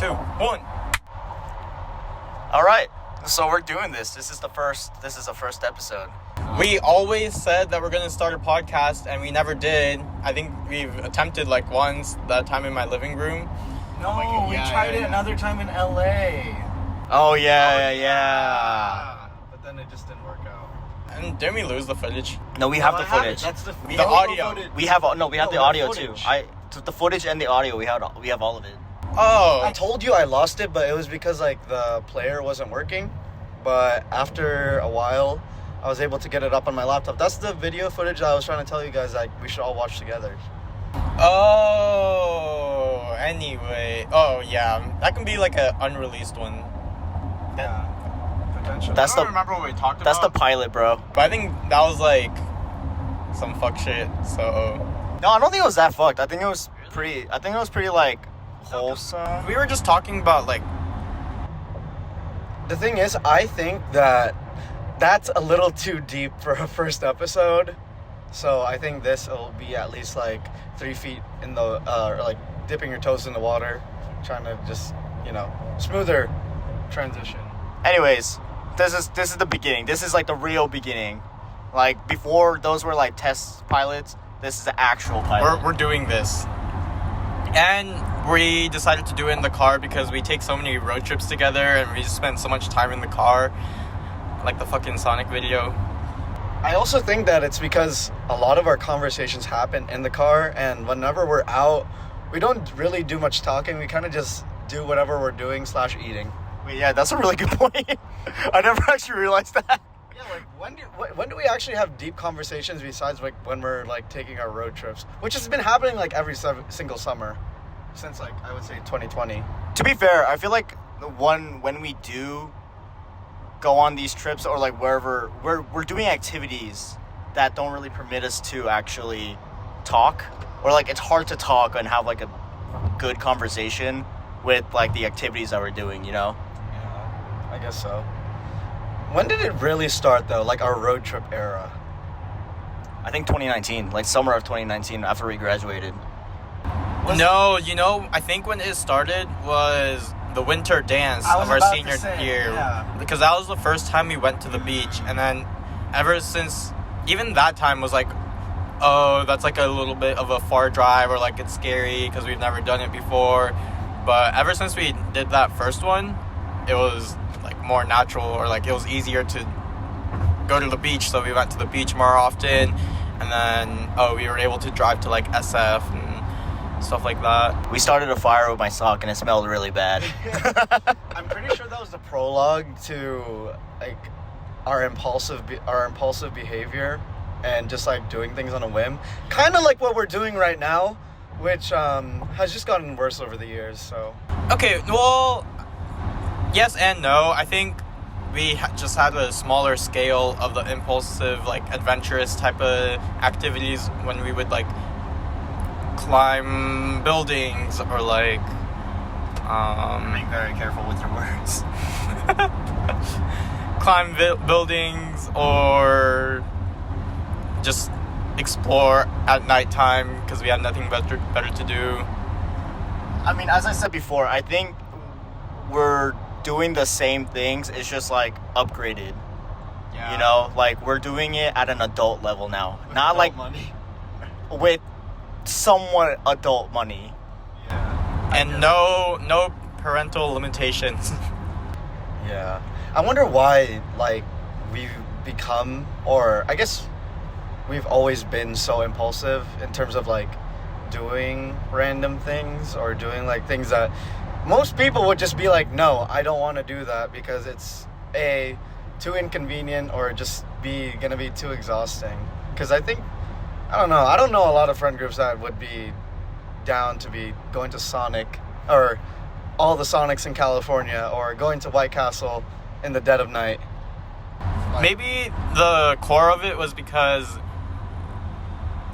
2, 1. All right, so we're doing this. This is the first episode. We always said that we're going to start a podcast, and we never did. I think we've attempted like once, that time in my living room. No, we tried it another time in LA. Oh, yeah. But then it just didn't work out. And didn't we lose the footage? No, we No, have the I have footage. it. That's the audio. footage. We have the audio too. footage. The footage and the audio, we have all of it. Oh. I told you I lost it, but it was because like the player wasn't working. But after a while, I was able to get it up on my laptop. That's the video footage that I was trying to tell you guys that we should all watch together. Oh, anyway. Oh, yeah. That can be like an unreleased one. Yeah. Potentially. I don't remember what we talked about. That's the pilot, bro. But I think that was like some fuck shit, so... No, I don't think it was that fucked. I think it was pretty like wholesome. We were just talking about like... The thing is, I think that's a little too deep for a first episode. So I think this will be at least like 3 feet in the, like dipping your toes in the water, trying to just, smoother transition. Anyways, this is the beginning. This is like the real beginning. Like before those were like test pilots, this is the actual pilot. We're doing this. And we decided to do it in the car because we take so many road trips together and we just spend so much time in the car. Like the fucking Sonic video. I also think that it's because a lot of our conversations happen in the car, and whenever we're out, we don't really do much talking. We kind of just do whatever we're doing / eating. Wait, yeah, that's a really good point. I never actually realized that. Yeah, like when do we actually have deep conversations besides like when we're like taking our road trips, which has been happening like every single summer since like I would say 2020. To be fair, I feel like when we do go on these trips or like wherever we're doing activities that don't really permit us to actually talk, or like it's hard to talk and have like a good conversation with like the activities that we're doing, Yeah, I guess so. When did it really start though, like our road trip era? I think 2019, like summer of 2019 after we graduated. I think when it started was the winter dance of our senior year. Yeah. Because that was the first time we went to the beach. And then ever since, even that time was like, oh, that's like a little bit of a far drive, or like it's scary because we've never done it before. But ever since we did that first one, it was like more natural, or like it was easier to go to the beach. So we went to the beach more often. And then, we were able to drive to like SF and stuff like that. We started a fire with my sock and it smelled really bad. I'm pretty sure that was the prologue to like our impulsive behavior and just like doing things on a whim, kind of like what we're doing right now, which has just gotten worse over the years. So okay, well, yes and no. I think we just had a smaller scale of the impulsive, like adventurous type of activities when we would like climb buildings or like be very careful with your words. climb buildings or just explore at nighttime because we had nothing better to do. I mean, as I said before, I think we're doing the same things. It's just like upgraded. Yeah. Like we're doing it at an adult level now. With not like money. With somewhat adult money. Yeah. And no parental limitations. Yeah. I wonder why like we've become, or I guess we've always been so impulsive in terms of like doing random things or doing like things that most people would just be like, no, I don't want to do that because it's A, too inconvenient, or just gonna be too exhausting. Because I don't know a lot of friend groups that would be down to be going to Sonic or all the Sonics in California or going to White Castle in the dead of night. Maybe the core of it was because,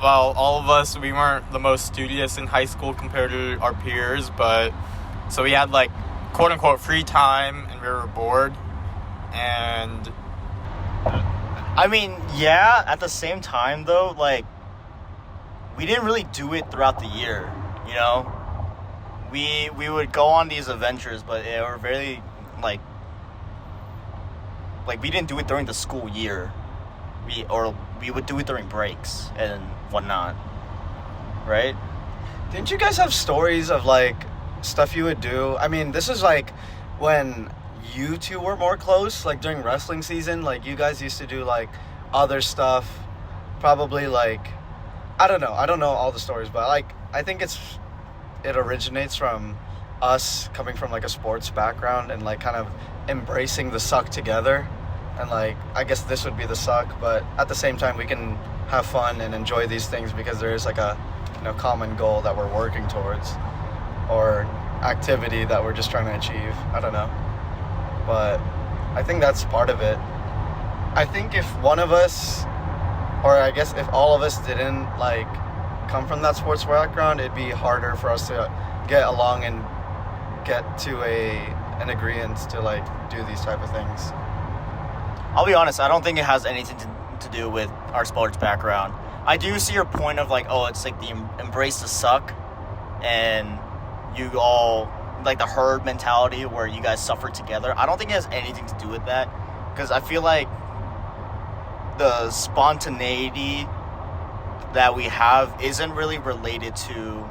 well, all of us, we weren't the most studious in high school compared to our peers, but so we had like quote unquote free time and we were bored. And I mean, yeah, at the same time though, like we didn't really do it throughout the year, we would go on these adventures, but they were very like we didn't do it during the school year. We would do it during breaks and whatnot, right? Didn't you guys have stories of like stuff you would do? I mean, this is like when you two were more close, like during wrestling season, like you guys used to do like other stuff, probably like I don't know all the stories, but like I think it originates from us coming from like a sports background and like kind of embracing the suck together. And like I guess this would be the suck, but at the same time we can have fun and enjoy these things because there is like a common goal that we're working towards, or activity that we're just trying to achieve. I don't know, but I think that's part of it. I think if one of us, or I guess if all of us didn't like come from that sports background, it'd be harder for us to get along and get to an agreement to like do these type of things. I'll be honest, I don't think it has anything to do with our sports background. I do see your point of like, oh, it's like the embrace the suck, and you all like the herd mentality where you guys suffer together. I don't think it has anything to do with that, because I feel like the spontaneity that we have isn't really related to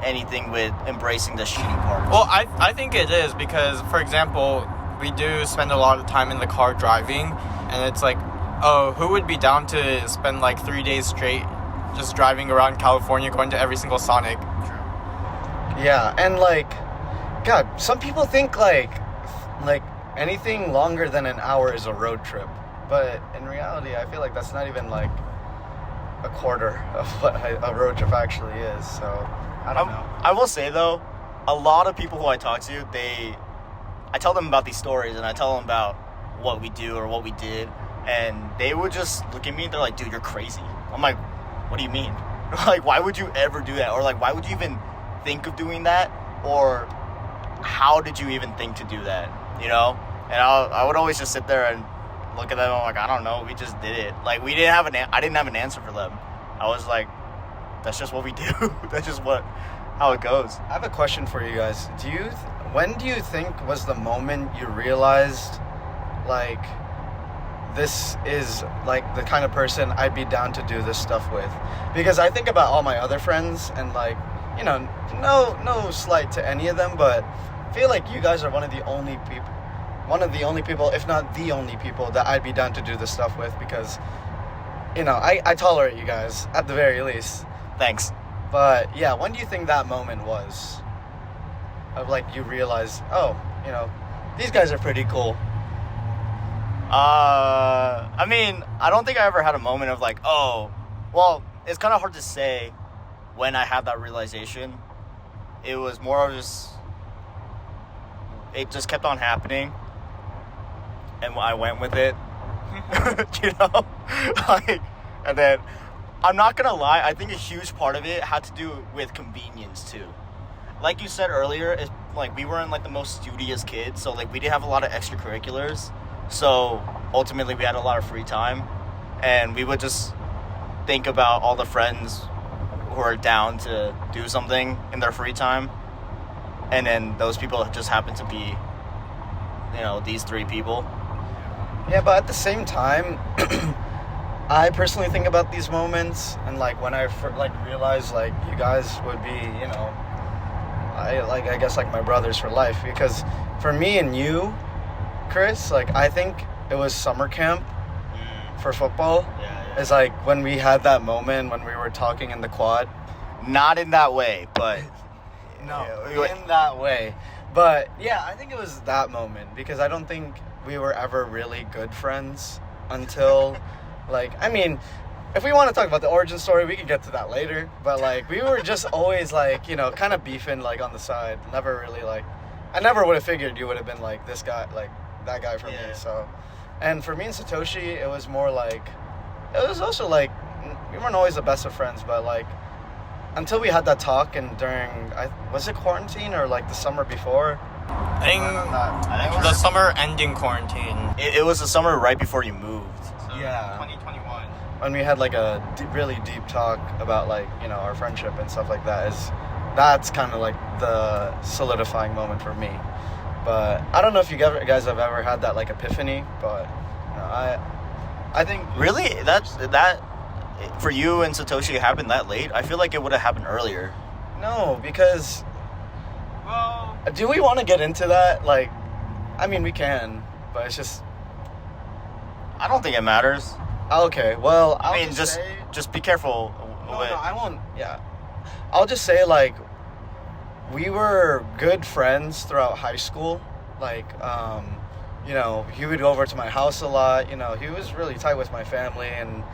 anything with embracing the shitty part. Well, I think it is, because, for example, we do spend a lot of time in the car driving, and it's like, oh, who would be down to spend like 3 days straight just driving around California, going to every single Sonic? Yeah, and like, God, some people think like anything longer than an hour is a road trip, but in reality, I feel like that's not even like a quarter of what a road trip actually is. So I don't know. I will say though, a lot of people who I talk to, I tell them about these stories and I tell them about what we do or what we did, and they would just look at me and they're like, dude, you're crazy. I'm like, what do you mean? Like, why would you ever do that? Or like, why would you even think of doing that? Or how did you even think to do that? You know? And I would always just sit there and look at them. I'm like, I don't know. We just did it. Like, I didn't have an answer for them. I was like, that's just what we do. That's just how it goes. I have a question for you guys. When do you think was the moment you realized, like, this is, like, the kind of person I'd be down to do this stuff with? Because I think about all my other friends, and, like, you know, no slight to any of them, but I feel like you guys are one of the only people, if not the only people, that I'd be down to do this stuff with, because, you know, I tolerate you guys, at the very least. Thanks. But, yeah, when do you think that moment was? Of, like, you realize, oh, you know, these guys are pretty cool. I mean, I don't think I ever had a moment of, like, oh, well, it's kind of hard to say when I had that realization. It was more of it just kept on happening, and I went with it, you know? Like, and then, I'm not gonna lie, I think a huge part of it had to do with convenience, too. Like you said earlier, it's like we weren't like the most studious kids, so like we didn't have a lot of extracurriculars. So ultimately we had a lot of free time, and we would just think about all the friends who are down to do something in their free time, and then those people just happen to be, you know, these three people. Yeah, but at the same time, I personally think about these moments, and like when I realized like you guys would be, you know, I guess like my brothers for life, because for me and you, Chris, like I think it was summer camp for football. Yeah. It's like when we had that moment when we were talking in the quad. Not in that way, but no, in that way. But yeah, I think it was that moment, because I don't think we were ever really good friends until like, I mean, if we want to talk about the origin story, we can get to that later. But, like, we were just always, like, you know, kind of beefing, like, on the side. Never really, like, I never would have figured you would have been, like, this guy, like, that guy for me. So, and for me and Satoshi, it was more, like, it was also, like, we weren't always the best of friends, but, like, until we had that talk, and during, was it quarantine or, like, the summer before? I think the summer ending quarantine. It was the summer right before you moved. So Yeah. 2021. When we had like a really deep talk about like, you know, our friendship and stuff like that, is that's kind of like the solidifying moment for me. But I don't know if you guys have ever had that like epiphany, but you know, I think Really? That for you and Satoshi it happened that late? I feel like it would have happened earlier. no, because Well, do we want to get into that? Like, I mean, we can, but it's just I don't think it matters. okay. Well, I mean, just be careful. no, with- I won't. Yeah, I'll just say like we were good friends throughout high school. Like, you know, he would go over to my house a lot. You know, he was really tight with my family, and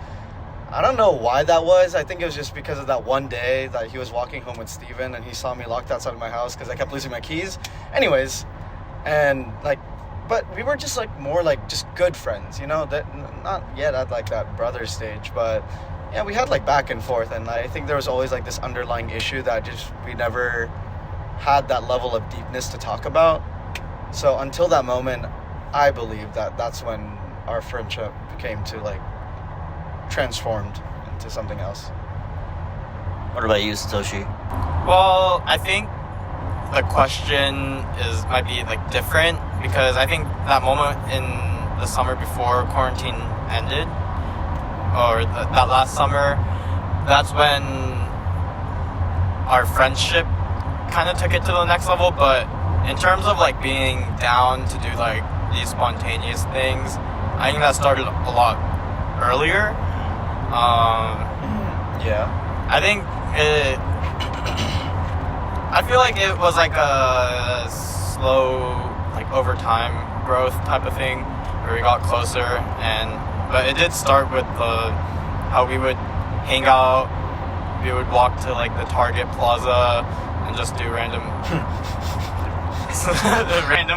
I don't know why that was. I think it was just because of that one day that he was walking home with Steven and he saw me locked outside of my house because I kept losing my keys. Anyways, and like, but we were just like more like just good friends, you know, that not yet at like that brother stage, but yeah, we had like back and forth, and I think there was always like this underlying issue that just we never had that level of deepness to talk about. So until that moment, I believe that that's when our friendship became to like transformed into something else. What about you, Satoshi? well, I think the question might be like different because I think that moment in the summer before quarantine ended, or that last summer, that's when our friendship kind of took it to the next level. But in terms of like being down to do like these spontaneous things, I think that started a lot earlier. Yeah. I think I feel like it was like a slow, like over time growth type of thing where we got closer, but it did start with how we would hang out. We would walk to like the Target Plaza and just do random.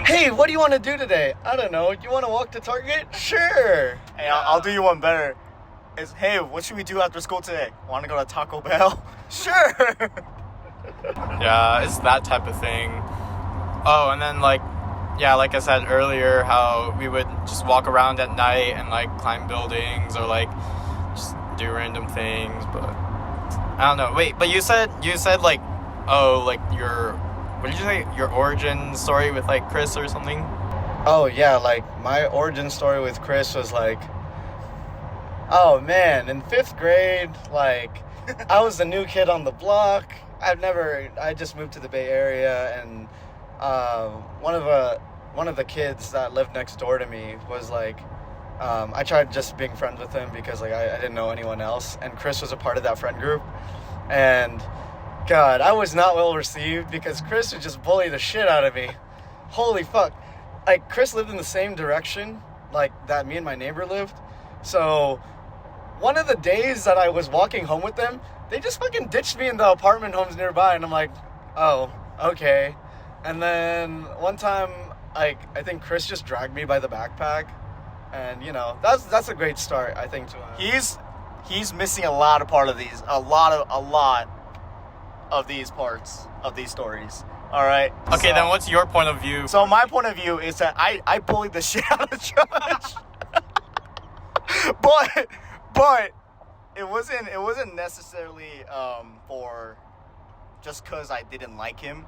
Hey, what do you want to do today? I don't know. You want to walk to Target? Sure. Hey, I'll do you one better. Is hey, what should we do after school today? Want to go to Taco Bell? Sure. Yeah, it's that type of thing. Oh, and then like I said earlier, how we would just walk around at night and like climb buildings or like just do random things. But I don't know. Wait, but you said like, oh, like what did you say? Your origin story with like Chris or something? Oh, yeah. Like, my origin story with Chris was like, oh, man. In 5th grade, like, I was the new kid on the block. I just moved to the Bay Area, and one of the kids that lived next door to me was like, I tried just being friends with him because like I didn't know anyone else, and Chris was a part of that friend group, and God, I was not well received because Chris would just bully the shit out of me. Holy fuck. Like, Chris lived in the same direction like that me and my neighbor lived, so one of the days that I was walking home with them, they just fucking ditched me in the apartment homes nearby, and I'm like, oh, okay. And then one time, like, I think Chris just dragged me by the backpack, and you know, that's a great start, I think. He's missing a lot of these parts of these stories. All right. Okay, then what's your point of view? So my point of view is that I bullied the shit out of Josh, but it wasn't necessarily for just because I didn't like him.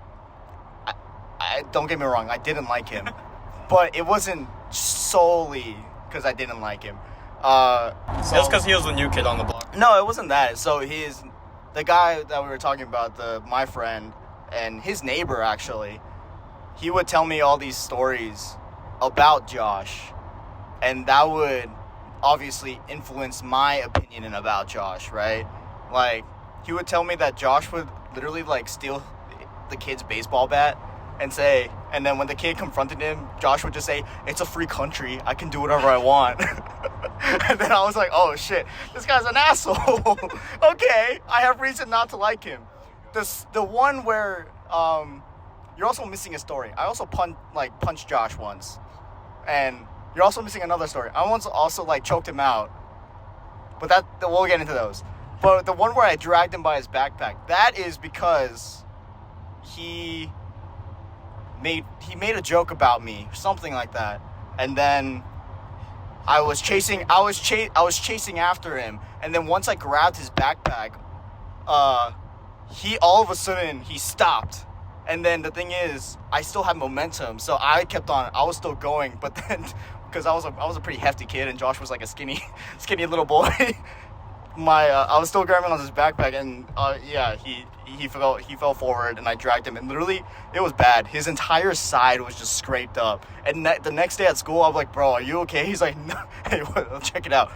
I don't get me wrong, I didn't like him, but it wasn't solely because I didn't like him. Just because he was the new kid on the block. No, it wasn't that. So he's the guy that we were talking about, my friend and his neighbor actually. He would tell me all these stories about Josh, and that would obviously influence my opinion about Josh, right? Like, he would tell me that Josh would literally like steal the kid's baseball bat and say, and then when the kid confronted him, Josh would just say, "It's a free country, I can do whatever I want." And then I was like, oh shit, this guy's an asshole. Okay, I have reason not to like him. The one where you're also missing a story. I also punched Josh once, and you're also missing another story. I once also like choked him out, but we'll get into those. But the one where I dragged him by his backpack, that is because he made a joke about me, something like that, and then I was chasing after him, and then once I grabbed his backpack, he all of a sudden he stopped. And then the thing is, I still had momentum, so I kept on. I was still going, but then because I was a pretty hefty kid, and Josh was like a skinny little boy. I was still grabbing on his backpack, and he fell forward, and I dragged him, and literally it was bad. His entire side was just scraped up. And the next day at school, I was like, "Bro, are you okay?" He's like, "No." Hey, check it out.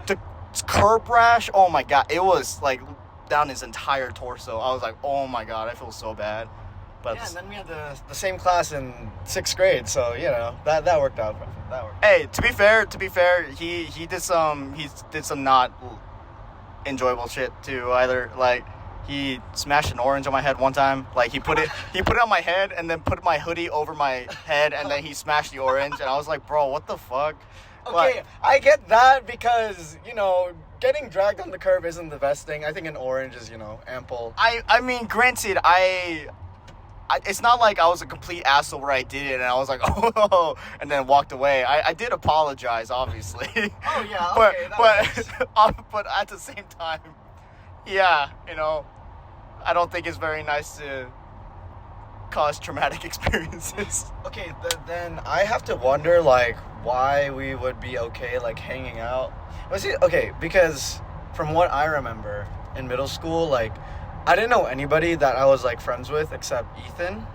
The curb rash. Oh my god, it was like down his entire torso. I was like, oh my god, I feel so bad. But yeah, and then we had the same class in 6th grade, so that worked out. That worked. Hey, to be fair, he did some not enjoyable shit too either. Like he smashed an orange on my head one time. Like he put it on my head and then put my hoodie over my head and then he smashed the orange and I was like, bro, what the fuck? Okay, I get that because getting dragged on the curb isn't the best thing. I think an orange is, ample. I mean, granted, it's not like I was a complete asshole where I did it and I was like, oh, and then walked away. I did apologize, obviously. Oh, yeah, okay. But at the same time, yeah, I don't think it's very nice to cause traumatic experiences. Okay, then I have to wonder, like, why we would be okay, like, hanging out. Okay, because from what I remember in middle school, like, I didn't know anybody that I was, like, friends with except Ethan.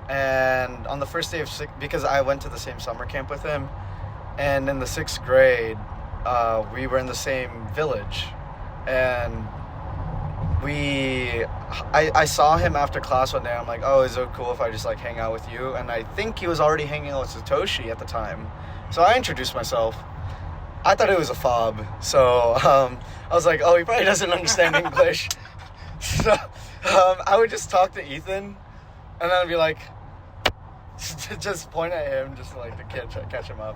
And on the first day of because I went to the same summer camp with him, and in the 6th grade, we were in the same village. And I saw him after class one day. I'm like, oh, is it cool if I just, like, hang out with you? And I think he was already hanging out with Satoshi at the time. So I introduced myself. I thought it was a fob. So I was like, oh, he probably doesn't understand English. So I would just talk to Ethan, and then I'd be like, just point at him, just like to catch him up.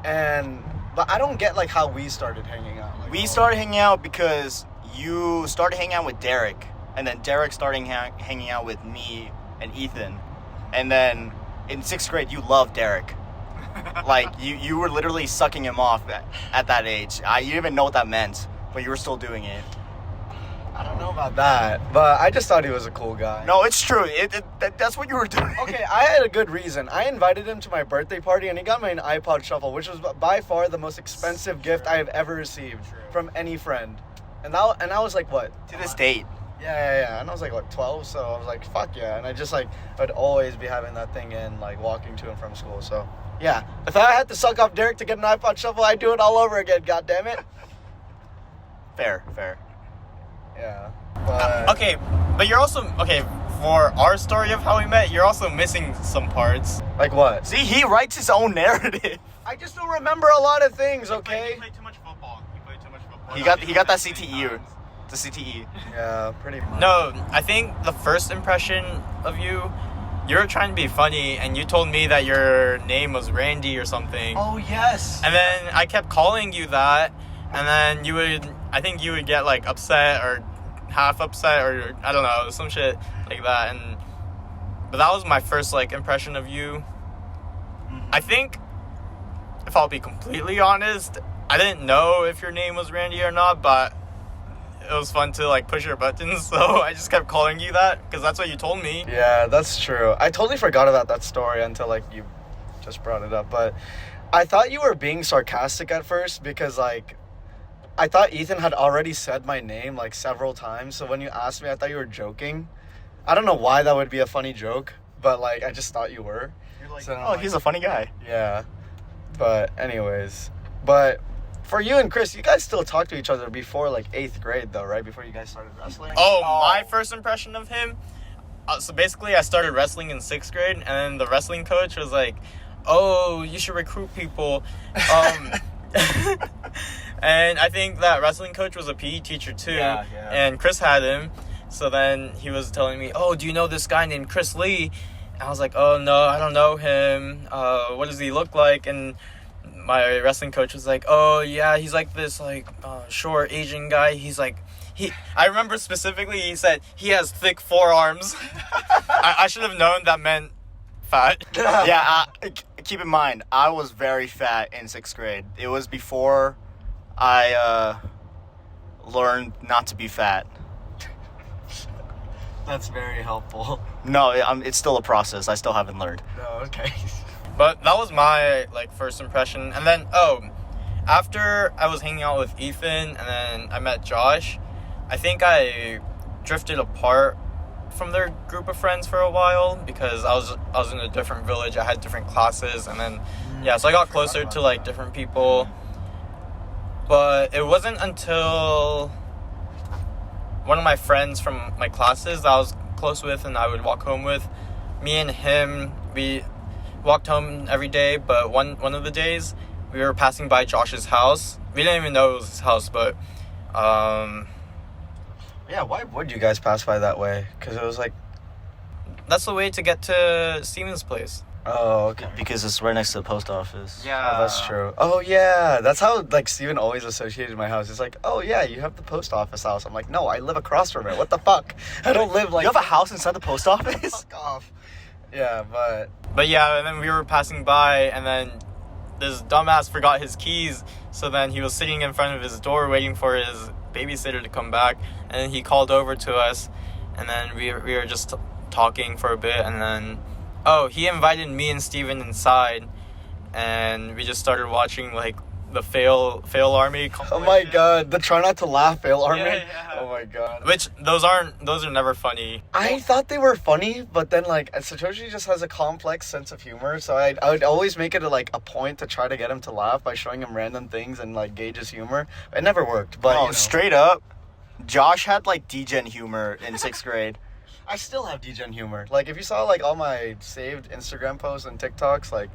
But I don't get, like, how we started hanging out. Like, we started hanging out because you started hanging out with Derek, and then Derek started hanging out with me and Ethan, and then in 6th grade you loved Derek. Like you were literally sucking him off at that age. You didn't even know what that meant, but you were still doing it. I don't know about that, but I just thought he was a cool guy. No, it's true. That's what you were doing. Okay, I had a good reason. I invited him to my birthday party, and he got me an iPod Shuffle, which was by far the most expensive gift I have ever received from any friend. And I was like, what? To this date. Yeah. And I was like, what, 12? So I was like, fuck yeah. And I just, like, I'd always be having that thing in, like, walking to and from school. So, yeah. If I had to suck off Derek to get an iPod Shuffle, I'd do it all over again, goddammit. Fair. Yeah. But... Okay, but you're also... Okay, for our story of how we met, you're also missing some parts. Like what? See, he writes his own narrative. I just don't remember a lot of things, okay? He played too much football. He got that CTE. The CTE. Yeah, pretty much. No, I think the first impression of you were trying to be funny, and you told me that your name was Randy or something. Oh, yes. And then I kept calling you that, and then I think you would get, like, upset or half upset or, I don't know, some shit like that. But that was my first, like, impression of you. I think, if I'll be completely honest, I didn't know if your name was Randy or not, but it was fun to, like, push your buttons, so I just kept calling you that, because that's what you told me. Yeah, that's true. I totally forgot about that story until, like, you just brought it up, but I thought you were being sarcastic at first, because, like, I thought Ethan had already said my name, like, several times, so when you asked me, I thought you were joking. I don't know why that would be a funny joke, but, like, I just thought you were. You're like, so, he's a funny guy. Yeah. But, anyways. But... for you and Chris, you guys still talk to each other before, like, 8th grade, though, right? Before you guys started wrestling? Oh, my first impression of him? So basically, I started wrestling in 6th grade, and then the wrestling coach was like, oh, you should recruit people. And I think that wrestling coach was a PE teacher, too. Yeah. And Chris had him. So then he was telling me, oh, do you know this guy named Chris Lee? And I was like, oh, no, I don't know him. What does he look like? And... my wrestling coach was like, oh, yeah, he's like this, like, short Asian guy. He's like, I remember specifically he said he has thick forearms. I should have known that meant fat. Yeah, keep in mind, I was very fat in 6th grade. It was before I learned not to be fat. That's very helpful. No, it's still a process. I still haven't learned. No, okay. But that was my like first impression. And then after I was hanging out with Ethan and then I met Josh, I think I drifted apart from their group of friends for a while because I was in a different village. I had different classes, and then so I got closer to like different people. But it wasn't until one of my friends from my classes that I was close with and I would walk home with, me and him, we walked home every day, but one of the days we were passing by Josh's house. We didn't even know it was his house, but yeah, why would you guys pass by that way? Because it was like... That's the way to get to Steven's place. Oh, okay. Because it's right next to the post office. Yeah. Oh, that's true. Oh, yeah. That's how, like, Steven always associated my house. It's like, oh, yeah, you have the post office house. I'm like, no, I live across from it. What the fuck? I don't live, like... You have a house inside the post office? Fuck off. Yeah, but... But yeah, and then we were passing by, and then this dumbass forgot his keys, so then he was sitting in front of his door waiting for his babysitter to come back, and then he called over to us, and then we were just talking for a bit, and then he invited me and Steven inside, and we just started watching like the fail army compilation. Oh my god, the try not to laugh fail army. Yeah. Oh my god. Which those are never funny. I thought they were funny, but then like Satoshi just has a complex sense of humor, so I would always make it a point to try to get him to laugh by showing him random things and like gauge his humor. It never worked, but straight up, Josh had like degen humor in 6th grade. I still have degen humor. Like if you saw like all my saved Instagram posts and TikToks, like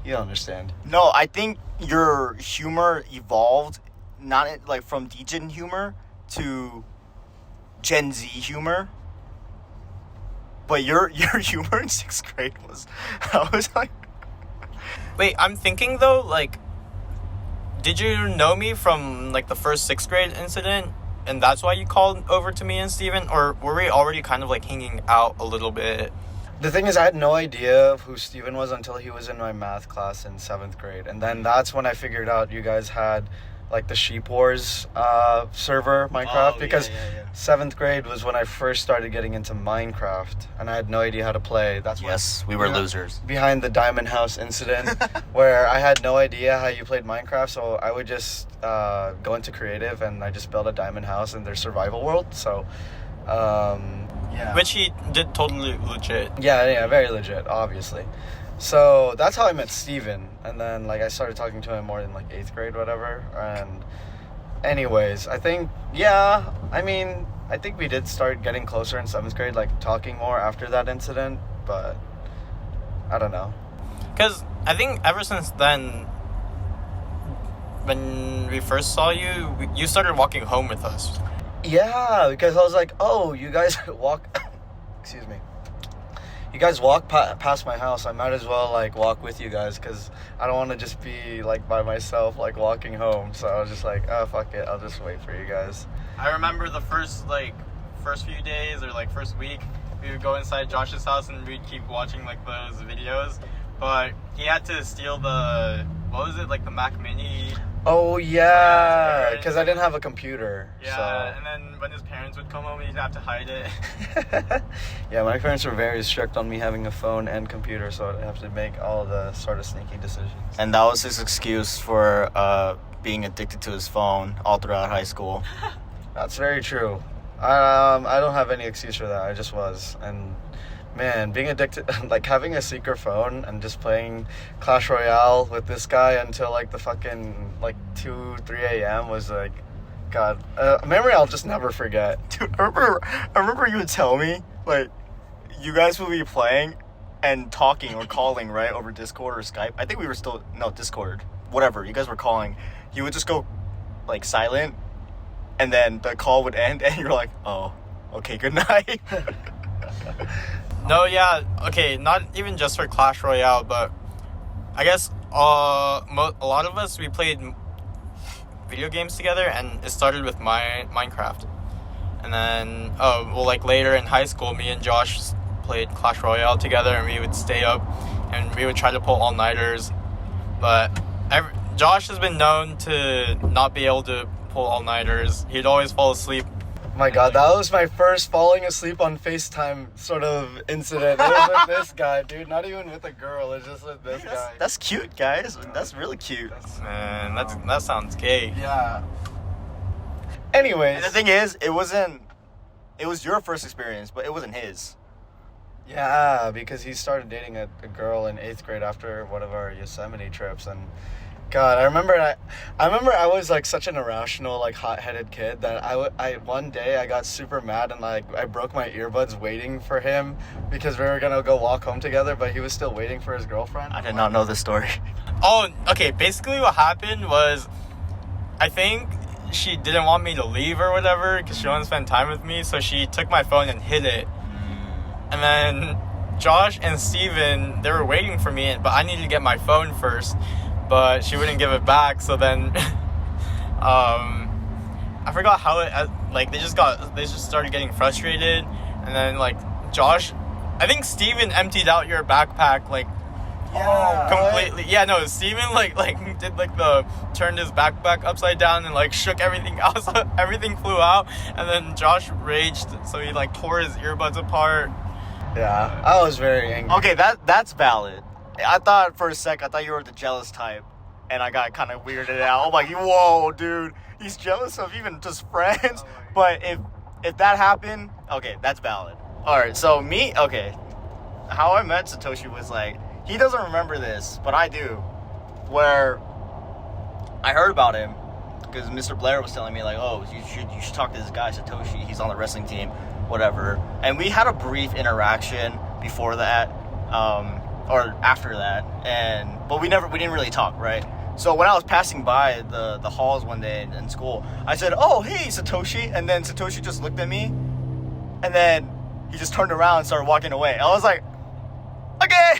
you don't understand. No, I think your humor evolved not like from degen humor to Gen Z humor. But your humor in 6th grade was, I was like... Wait, I'm thinking though, like, did you know me from like the first 6th grade incident? And that's why you called over to me and Steven? Or were we already kind of like hanging out a little bit? The thing is, I had no idea of who Steven was until he was in my math class in 7th grade. And then that's when I figured out you guys had like the Sheep Wars server Minecraft. Because 7th grade was when I first started getting into Minecraft. And I had no idea how to play. That's we were losers. Behind the Diamond House incident where I had no idea how you played Minecraft. So I would just go into creative and I just built a diamond house in their survival world. So... yeah. Which he did totally legit. Yeah, very legit, obviously. So that's how I met Steven. And then like I started talking to him more in like 8th grade, whatever. And anyways, I think we did start getting closer in 7th grade, like talking more after that incident, but I don't know. Because I think ever since then, when we first saw you, you started walking home with us. Yeah, because I was like, oh, you guys walk... Excuse me. You guys walk past my house. I might as well, like, walk with you guys because I don't want to just be, like, by myself, like, walking home. So I was just like, oh, fuck it. I'll just wait for you guys. I remember the first few days or, like, first week, we would go inside Josh's house and we'd keep watching, like, those videos. But he had to steal the... What was it? Like, the Mac Mini... Oh, yeah, because I didn't have a computer. Yeah, so. And then when his parents would come home, he'd have to hide it. Yeah, my parents were very strict on me having a phone and computer, so I'd have to make all the sort of sneaky decisions. And that was his excuse for being addicted to his phone all throughout high school. That's very true. I don't have any excuse for that. I just was. And... man, being addicted, like having a secret phone and just playing Clash Royale with this guy until like the fucking like 2-3 a.m. was like, God, a memory I'll just never forget. Dude, I remember you would tell me, like, you guys would be playing and talking or calling, right, over Discord or Skype. I think we were still, no, Discord, whatever, you guys were calling. You would just go, like, silent, and then the call would end, and you're like, oh, okay, good night. No, yeah, okay, not even just for Clash Royale, but I guess a lot of us, we played video games together, and it started with Minecraft. And then, like later in high school, me and Josh played Clash Royale together, and we would stay up, and we would try to pull all-nighters. But Josh has been known to not be able to pull all-nighters. He'd always fall asleep. My God, that was my first falling asleep on FaceTime sort of incident. It was with this guy, dude. Not even with a girl. It's just with this guy. That's cute, guys. That's really cute. Man, that sounds gay. Yeah. Anyways. And the thing is, it was your first experience, but it wasn't his. Yeah, because he started dating a girl in 8th grade after one of our Yosemite trips, and God, I remember I was like such an irrational, like hot-headed kid that I one day I got super mad and like I broke my earbuds waiting for him because we were gonna go walk home together, but he was still waiting for his girlfriend. I did not know this story. Oh, okay. Basically, what happened was, I think she didn't want me to leave or whatever because she wanted to spend time with me, so she took my phone and hid it. And then Josh and Steven, they were waiting for me, but I needed to get my phone first. But she wouldn't give it back, so then I forgot how it like they just started getting frustrated, and then like Josh, I think Steven emptied out your backpack like completely. Yeah, no, Steven like did like turned his backpack upside down and like shook everything out, so everything flew out, and then Josh raged, so he like tore his earbuds apart. Yeah, I was very angry. Okay, that's valid. I thought for a sec, you were the jealous type, and I got kind of weirded out. I'm like, whoa, dude, he's jealous of even just friends. But if that happened, okay, that's valid. All right, so how I met Satoshi was like, he doesn't remember this, but I do, where I heard about him because Mr. Blair was telling me like, oh, you should talk to this guy Satoshi. He's on the wrestling team, whatever. And we had a brief interaction before that. Or after that, but we didn't really talk, right? So when I was passing by the halls one day in school, I said, "Oh, hey, Satoshi," and then Satoshi just looked at me, and then he just turned around and started walking away. I was like, "Okay,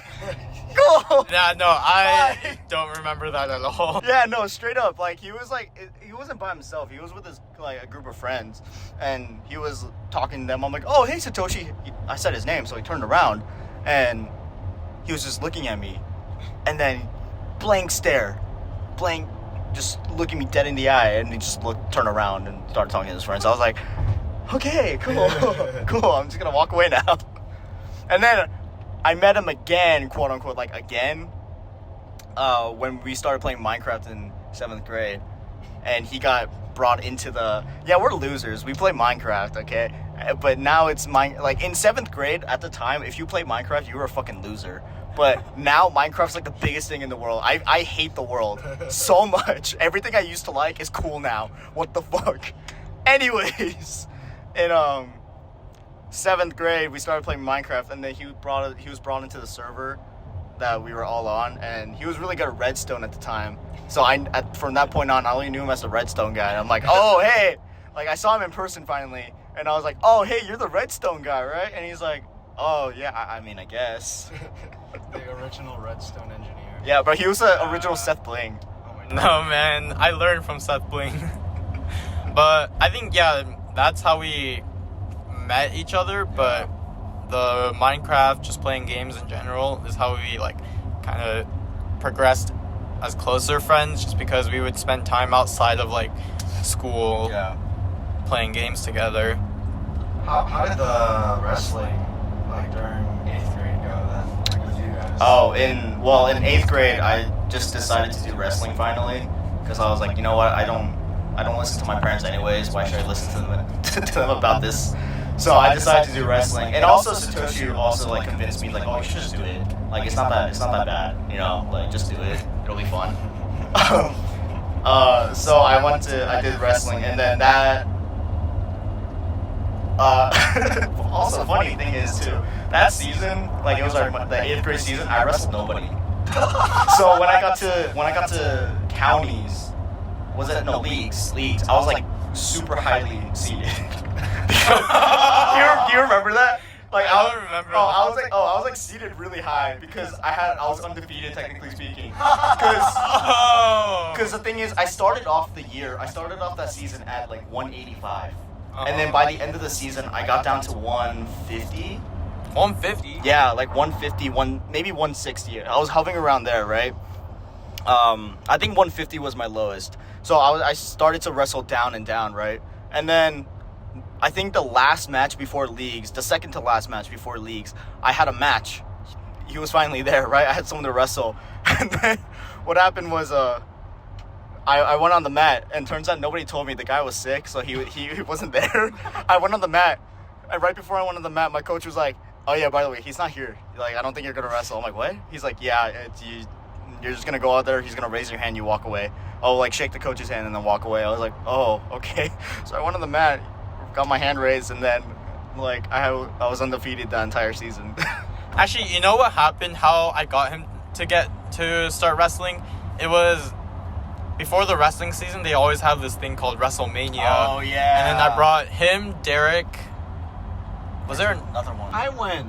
cool." Yeah, no, I don't remember that at all. Yeah, no, straight up, like he wasn't by himself. He was with a group of friends, and he was talking to them. I'm like, "Oh, hey, Satoshi." I said his name, so he turned around, and he was just looking at me, and then just looking me dead in the eye, and he just turned around and started talking to his friends. I was like, okay, cool, cool. I'm just gonna walk away now. And then I met him again, quote unquote, like again, when we started playing Minecraft in 7th grade, and he got brought into we're losers. We play Minecraft, okay? But now it's like in 7th grade at the time, if you play Minecraft, you were a fucking loser. But now Minecraft's like the biggest thing in the world. I hate the world so much. Everything I used to like is cool now. What the fuck? Anyways, in 7th grade, we started playing Minecraft, and then he was brought into the server that we were all on, and he was really good at redstone at the time. So from that point on, I only knew him as the redstone guy. And I'm like, oh, hey. Like, I saw him in person finally, and I was like, oh, hey, you're the redstone guy, right? And he's like, oh, yeah, I mean, I guess. The original redstone engineer. Yeah, but he was the original Seth Bling. Oh my God. No, man, I learned from Seth Bling. But I think, yeah, that's how we met each other, but the Minecraft, just playing games in general, is how we, like, kind of progressed as closer friends, just because we would spend time outside of, like, school playing games together. How did the wrestling, like, during 8th grade go then? Like, with you guys? Oh, in 8th grade, I just decided to do wrestling finally, because I was like, you know what, I don't listen to my parents anyways, why should I listen to them about this? So I decided to do wrestling, and also Satoshi also like convinced me like, oh, you should just do it. Like it's not that bad, you know. Like just do it, it'll be fun. So I did wrestling, and then that. Also, the funny thing is too, that season, like it was the 8th grade season, I wrestled nobody. So when I got to counties, leagues, I was like super highly seeded. Do you remember that? Like I don't remember. I was like seated really high because I was undefeated technically speaking. Because the thing is, I started off that season at like 185, and then by the end of the season, I got down to 150. 150? Yeah, like 150, maybe 160. I was hovering around there, right? I think 150 was my lowest. So I started to wrestle down and down, right? And then I think the last match before leagues, the second to last match before leagues, I had a match. He was finally there, right? I had someone to wrestle. And then what happened was I went on the mat, and turns out nobody told me the guy was sick, so he wasn't there. I went on the mat, and right before I went on the mat, my coach was like, "Oh yeah, by the way, he's not here. Like, I don't think you're gonna wrestle." I'm like, "What?" He's like, "Yeah, you're just gonna go out there. He's gonna raise your hand, you walk away. Oh, like shake the coach's hand and then walk away." I was like, "Oh, okay." So I went on the mat, got my hand raised, and then like I was undefeated the entire season. Actually, you know what happened? How I got him to start wrestling? It was before the wrestling season. They always have this thing called WrestleMania. Oh yeah. And then I brought him, Derek. Was there another one? I went.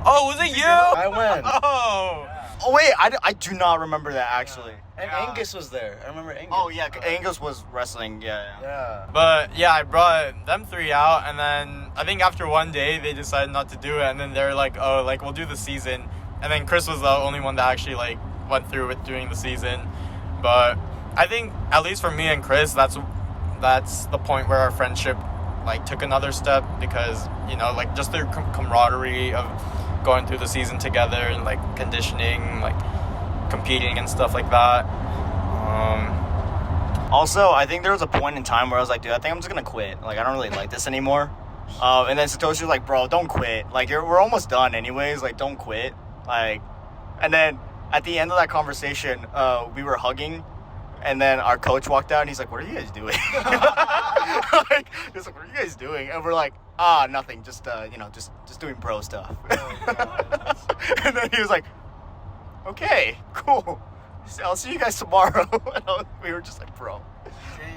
Oh, was it you? I went. Oh. Oh wait, I do not remember that actually. And Yeah. Angus was there. I remember Angus. Oh yeah, Angus was wrestling. Yeah. Yeah. But yeah, I brought them three out, and then I think after one day they decided not to do it, and then they're like, "Oh, like we'll do the season." And then Chris was the only one that actually like went through with doing the season. But I think at least for me and Chris, that's the point where our friendship like took another step, because you know, like just their camaraderie of going through the season together and like conditioning, like competing and stuff like that. Also, I think there was a point in time where I was like, dude, I think I'm just gonna quit. Like, I don't really like this anymore. And then Satoshi was like, bro, don't quit. Like, we're almost done anyways. Like, don't quit. Like, and then at the end of that conversation, we were hugging, and then our coach walked out, and he's like, what are you guys doing? Like, he's like, what are you guys doing? And we're like, nothing. Just, just doing bro stuff. And then he was like, okay, cool. I'll see you guys tomorrow. And we were just like, bro.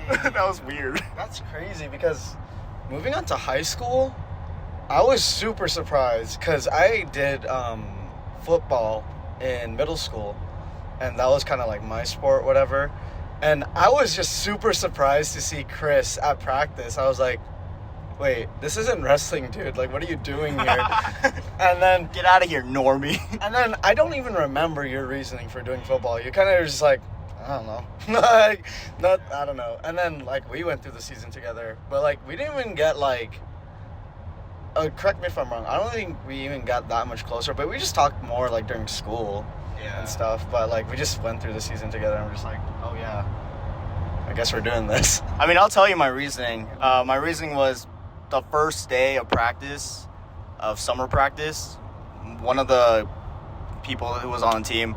That was weird. That's crazy, because moving on to high school, I was super surprised because I did football in middle school, and that was kind of like my sport, whatever. And I was just super surprised to see Chris at practice. I was like, wait, this isn't wrestling, dude. Like, what are you doing here? And then Get out of here, normie. And then I don't even remember your reasoning for doing football. You kind of just like, I don't know. Like, I don't know. And then, like, we went through the season together. But, like, we didn't even get, like, correct me if I'm wrong. I don't think we even got that much closer. But we just talked more, like, during school and stuff. But, like, we just went through the season together. And we're just like, oh, yeah, I guess we're doing this. I mean, I'll tell you my reasoning. My reasoning was the first day of practice, of summer practice, one of the people who was on the team,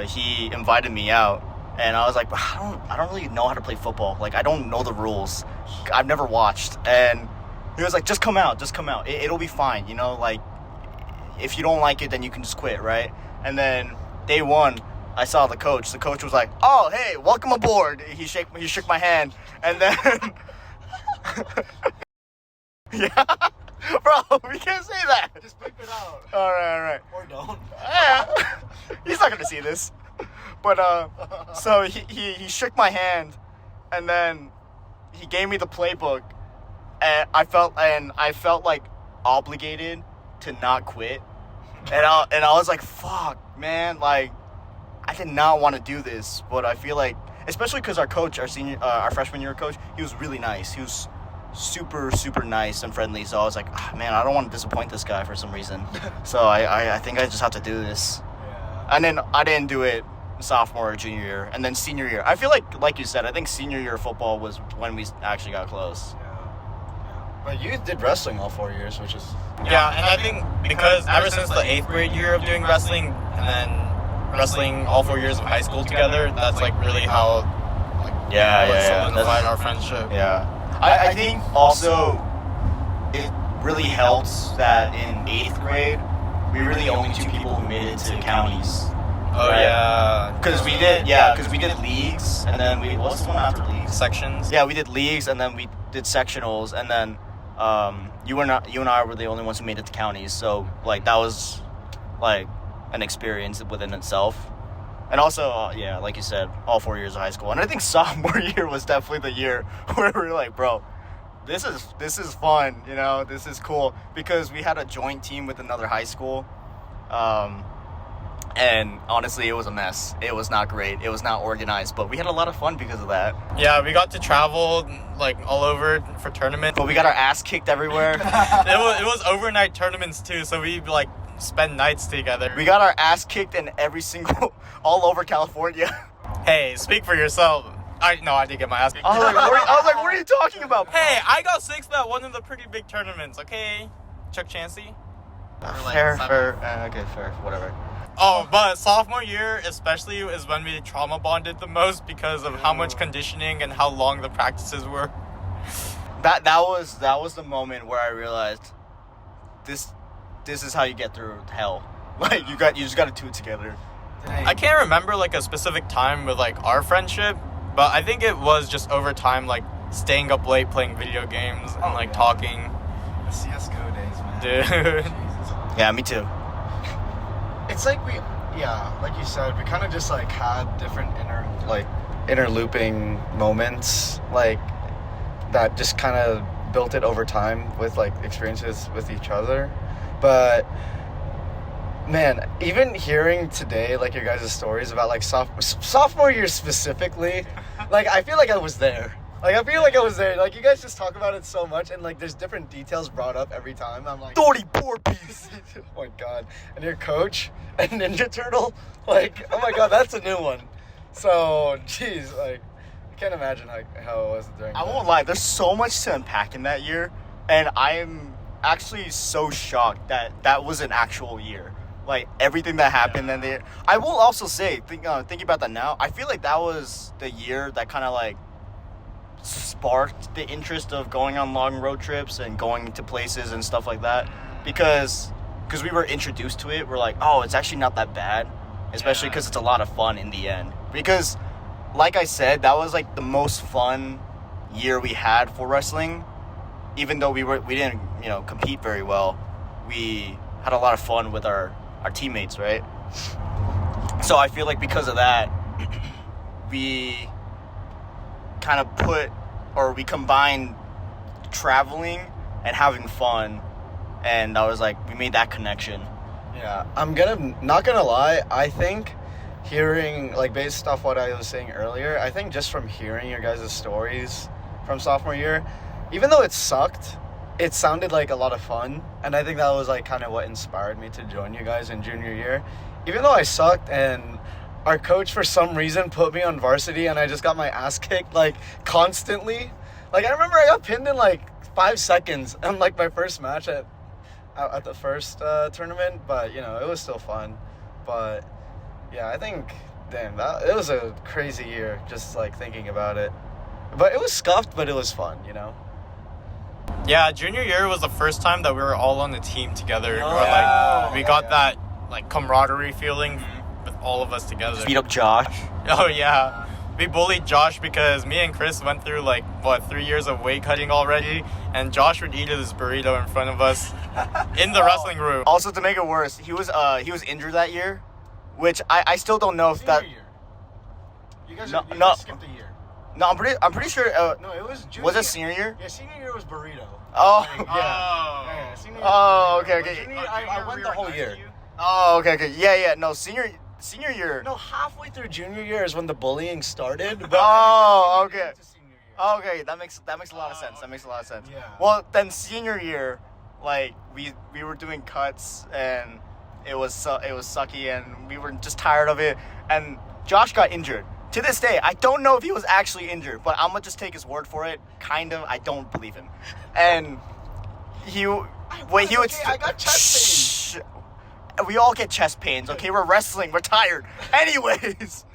he invited me out, and I was like, I don't really know how to play football. Like, I don't know the rules. I've never watched. And he was like, just come out. It'll be fine. You know, like, if you don't like it, then you can just quit, right? And then day one, I saw the coach. The coach was like, oh, hey, welcome aboard. He shook my hand, and then yeah. Bro, we can't say that. Just bleep it out. All right. Or don't. Yeah. He's not gonna see this. But so he shook my hand, and then he gave me the playbook, and I felt like obligated to not quit, and I was like, fuck, man, like I did not want to do this, but I feel like, especially because our coach, our freshman year coach, he was really nice. He was super, super nice and friendly. So I was like, man, I don't want to disappoint this guy for some reason. So I think I just have to do this. Yeah. And then I didn't do it sophomore or junior year. And then senior year, I feel like you said, I think senior year football was when we actually got close. But you did wrestling all 4 years, which is... Yeah, and I think because ever since the 8th grade year of doing wrestling, and then wrestling all 4 years of high school together, that's like really how solidified our friendship. Yeah. I think also it really helps that in 8th grade, we were the only two people who made it to counties. Oh, right? yeah. Because we did leagues, and then what's the one after leagues? Sections. Yeah, we did leagues, and then we did sectionals, and then you and I were the only ones who made it to counties. So like that was like an experience within itself. And also, like you said, all 4 years of high school. And I think sophomore year was definitely the year where we were like, bro, this is fun, you know, this is cool. Because we had a joint team with another high school. And honestly, it was a mess. It was not great. It was not organized, but we had a lot of fun because of that. Yeah, we got to travel like all over for tournaments. But we got our ass kicked everywhere. It was overnight tournaments too, so we like spend nights together. We got our ass kicked in every single, all over California. Hey, speak for yourself. I did get my ass kicked. I was like, what are you talking about? Hey, I got 6th at one of the pretty big tournaments, okay? Chuck Chansey. Fair, whatever. Oh, but sophomore year especially is when we trauma bonded the most because of how much conditioning and how long the practices were. That was the moment where I realized this is how you get through hell. Like you just got to do it together. I can't remember like a specific time with like our friendship, but I think it was just over time, like staying up late playing video games and talking. The CS:GO days, man. Dude. Jesus. Yeah, me too. It's like like you said, we kind of just like had different interlooping moments, like that just kind of built it over time with like experiences with each other. But man, even hearing today like your guys' stories about like sophomore year specifically, like I feel like I was there. Like you guys just talk about it so much, and like there's different details brought up every time. I'm like 34 piece. Oh my god. And your coach and Ninja Turtle, like, oh my god, that's a new one. So geez, like I can't imagine how it was during I won't lie, there's so much to unpack in that year, and I am actually so shocked that was an actual year. Like everything that happened in there. I will also say, thinking about that now, I feel like that was the year that kind of like sparked the interest of going on long road trips and going to places and stuff like that, because we were introduced to it. We're like, oh, it's actually not that bad, especially because it's a lot of fun in the end. Because like I said, that was like the most fun year we had for wrestling. Even though we didn't compete very well, we had a lot of fun with our teammates, right? So I feel like because of that, we kind of we combined traveling and having fun, and I was like, we made that connection. Yeah, I'm not gonna lie, I think hearing, like, based off what I was saying earlier, I think just from hearing your guys' stories from sophomore year, even though it sucked, it sounded like a lot of fun, and I think that was like kind of what inspired me to join you guys in junior year. Even though I sucked and our coach for some reason put me on varsity and I just got my ass kicked like constantly. Like I remember I got pinned in like 5 seconds in like my first match at the first tournament, but it was still fun. But yeah, I think it was a crazy year just like thinking about it. But it was scuffed, but it was fun, Yeah, junior year was the first time that we were all on the team together. We got that like camaraderie feeling with all of us together. Beat up Josh. Oh yeah, we bullied Josh because me and Chris went through 3 years of weight cutting already, and Josh would eat his burrito in front of us in the wrestling room. Also, to make it worse, he was injured that year, which I still don't know if Senior that. year. You guys skipped a year. No, I'm pretty sure. No, it was junior. Was it senior year? Yeah, senior year was burrito. Oh. Yeah, senior year Oh, was burrito. okay. But junior year, I went the whole year. Oh, okay. Yeah. No, senior year. No, halfway through junior year is when the bullying started. But Oh, junior year okay. to senior year. Okay, that makes a lot of sense. That makes a lot of sense. Yeah. Well, then senior year, like we were doing cuts and it was sucky and we were just tired of it, and Josh got injured. To this day, I don't know if he was actually injured, but I'm gonna just take his word for it. Kind of, I don't believe him. And he would. I got chest pains. We all get chest pains. Okay, we're wrestling. We're tired. Anyways,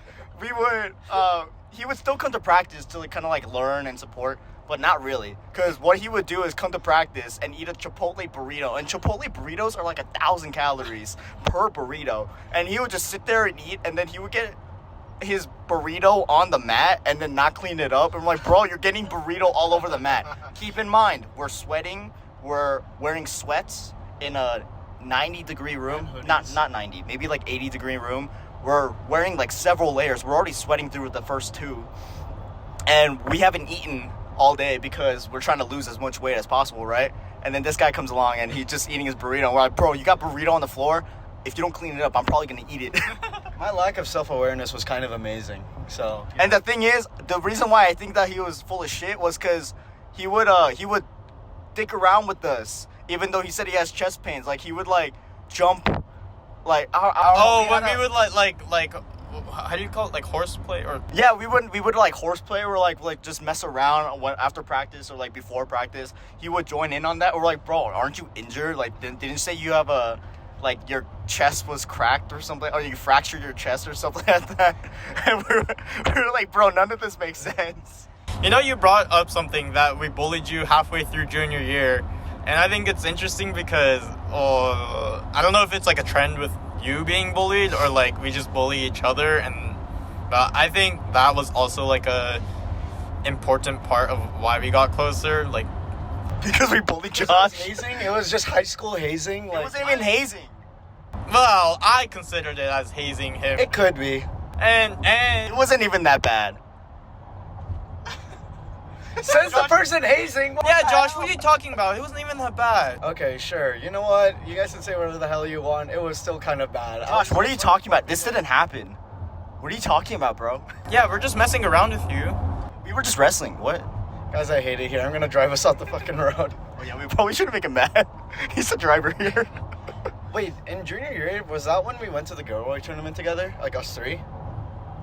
he would still come to practice to kind of learn and support, but not really. Because what he would do is come to practice and eat a Chipotle burrito, and Chipotle burritos are 1,000 calories per burrito. And he would just sit there and eat, and then he would get his burrito on the mat and then not clean it up. And I'm like, bro, you're getting burrito all over the mat. Keep in mind, we're sweating, we're wearing sweats in a 90-degree room. Not 90, maybe 80-degree room. We're wearing several layers. We're already sweating through the first 2. And we haven't eaten all day because we're trying to lose as much weight as possible, right? And then this guy comes along and he's just eating his burrito. We're like, bro, you got burrito on the floor? if you don't clean it up, I'm probably gonna eat it. My lack of self-awareness was kind of amazing. So. And the thing is, the reason why I think that he was full of shit was because he would dick around with us, even though he said he has chest pains. Like he would like jump, like when we would like how do you call it, like horseplay or yeah, we would like horseplay or like just mess around after practice or like before practice. He would join in on that. We're like, bro, aren't you injured? Like didn't you say you have a like your chest was cracked or something, or you fractured your chest or something like that? And we were like, bro, none of this makes sense. You know, you brought up something that we bullied you halfway through junior year, and I think it's interesting because I don't know if it's like a trend with you being bullied or like we just bully each other, but I think that was also like a important part of why we got closer, like because we bullied Josh. Josh. Hazing? It was just high school hazing. It Like, wasn't even hazing. Well, I considered it as hazing him, it could be. and It wasn't even that bad. Says the person hazing. What yeah, the Josh, hell? what are you talking about? It wasn't even that bad. Okay, sure. You know what? You guys can say whatever the hell you want. It was still kind of bad. Josh, what are you talking about? This didn't happen. What are you talking about, bro? Yeah, we're just messing around with you. We were just wrestling. What? Guys, I hate it here. I'm gonna drive us off the fucking road. Oh yeah, we probably shouldn't make him mad. He's the driver here. Wait, in junior year, was that when we went to the giveaway tournament together? Like us three?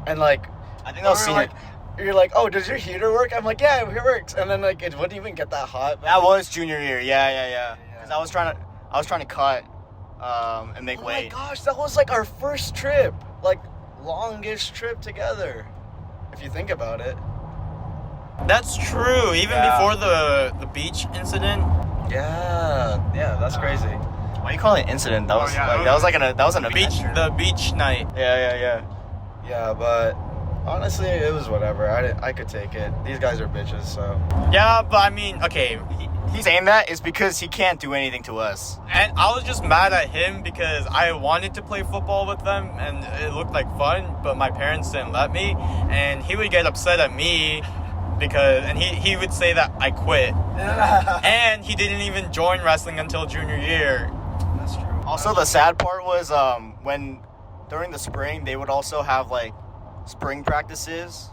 And like, I think that was senior. You're like, oh, does your heater work? I'm like, yeah, it works. And then like, it wouldn't even get that hot. That was junior year. Yeah. Because I was trying to cut, and make weight. Oh my gosh, that was like our first trip, like longest trip together, if you think about it. That's true. Even Yeah. before the beach incident. Yeah, that's crazy. Why you call it incident? That was that was an adventure. The beach night. Yeah. Yeah, but honestly, it was whatever. I could take it. These guys are bitches, so. Yeah, but I mean, okay. He's saying that is because he can't do anything to us. And I was just mad at him because I wanted to play football with them and it looked like fun, but my parents didn't let me. And he would get upset at me and he would say that I quit. And he didn't even join wrestling until junior year. That's true. Also, the sad part was when during the spring they would also have like spring practices,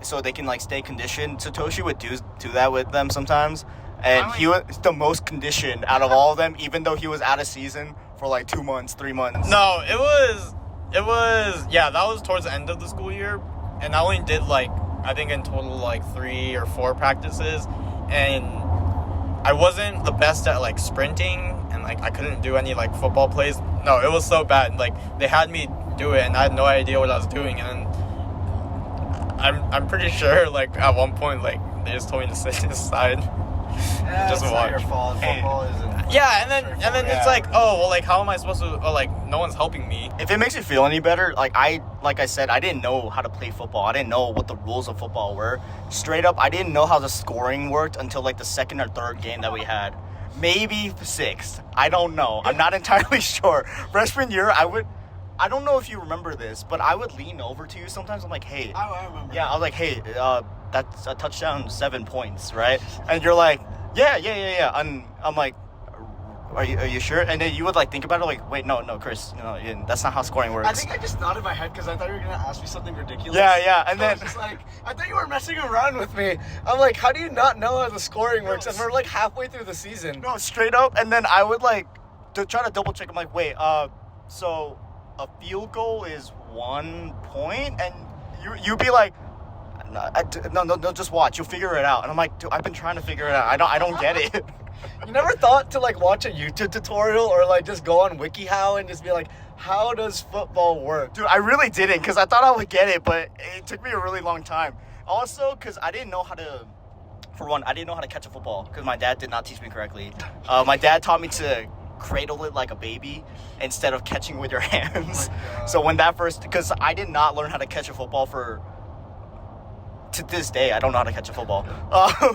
so they can like stay conditioned. Satoshi would do that with them sometimes, and he was the most conditioned out of all of them, even though he was out of season for like 2 months, 3 months. No, it was yeah, that was towards the end of the school year, and I only did like I think in total like 3 or 4 practices, and I wasn't the best at like sprinting, and like I couldn't do any like football plays. No, it was so bad. Like they had me do it and I had no idea what I was doing, and then I'm pretty sure like at one point like they just told me to sit aside. Yeah, Just it's watch. not your fault. Football isn't. Yeah, and then it's like, oh well, like how am I supposed to? Oh, like no one's helping me. If it makes you feel any better, like I said, I didn't know how to play football. I didn't know what the rules of football were. Straight up, I didn't know how the scoring worked until like the second or third game that we had. Maybe the 6th. I don't know. I'm not entirely sure. Freshman year, I don't know if you remember this, but I would lean over to you sometimes. I'm like, hey. I remember. Yeah, I was like, hey, that's a touchdown, 7 points, right? And you're like, yeah. And I'm like, are you sure? And then you would like think about it, like, wait, no, Chris, no, that's not how scoring works. I think I just nodded my head because I thought you were gonna ask me something ridiculous. Yeah, and So I then was just like, I thought you were messing around with me. I'm like, how do you not know how the scoring works? And we're like halfway through the season. no, straight up. And then I would like to try to double check. I'm like, wait, so a field goal is 1 point, and you'd be like, no, just watch. You'll figure it out. And I'm like, dude, I've been trying to figure it out. I don't get it. You never thought to like watch a YouTube tutorial or like just go on WikiHow and just be like, how does football work? Dude, I really didn't, because I thought I would get it, but it took me a really long time. Also, because I didn't know how to, for one, I didn't know how to catch a football, because my dad did not teach me correctly. My dad taught me to cradle it like a baby instead of catching with your hands. So when that because I did not learn how to catch a football to this day, I don't know how to catch a football.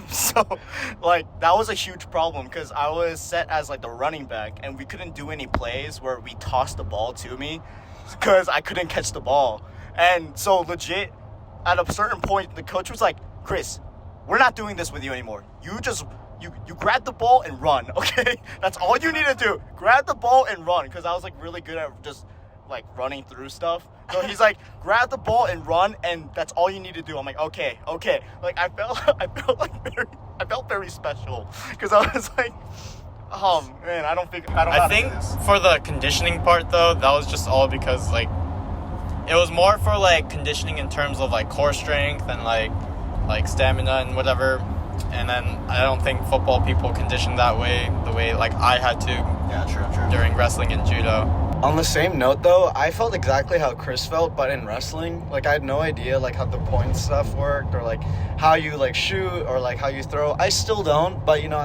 So, like, that was a huge problem because I was set as, like, the running back, and we couldn't do any plays where we tossed the ball to me because I couldn't catch the ball. And so, legit, at a certain point, the coach was like, Chris, we're not doing this with you anymore. You just you grab the ball and run, okay? That's all you need to do. Grab the ball and run, because I was like really good at just like running through stuff. So he's like, grab the ball and run, and that's all you need to do. I'm like, okay. Like I felt very special, because I was like, oh man, I think for the conditioning part though, that was just all because like it was more for like conditioning in terms of like core strength and like stamina and whatever. And then I don't think football people condition that way, the way like I had to. Yeah, true. During wrestling and judo. On the same note, though, I felt exactly how Chris felt, but in wrestling, like I had no idea like how the point stuff worked, or like how you like shoot, or like how you throw. I still don't, but you know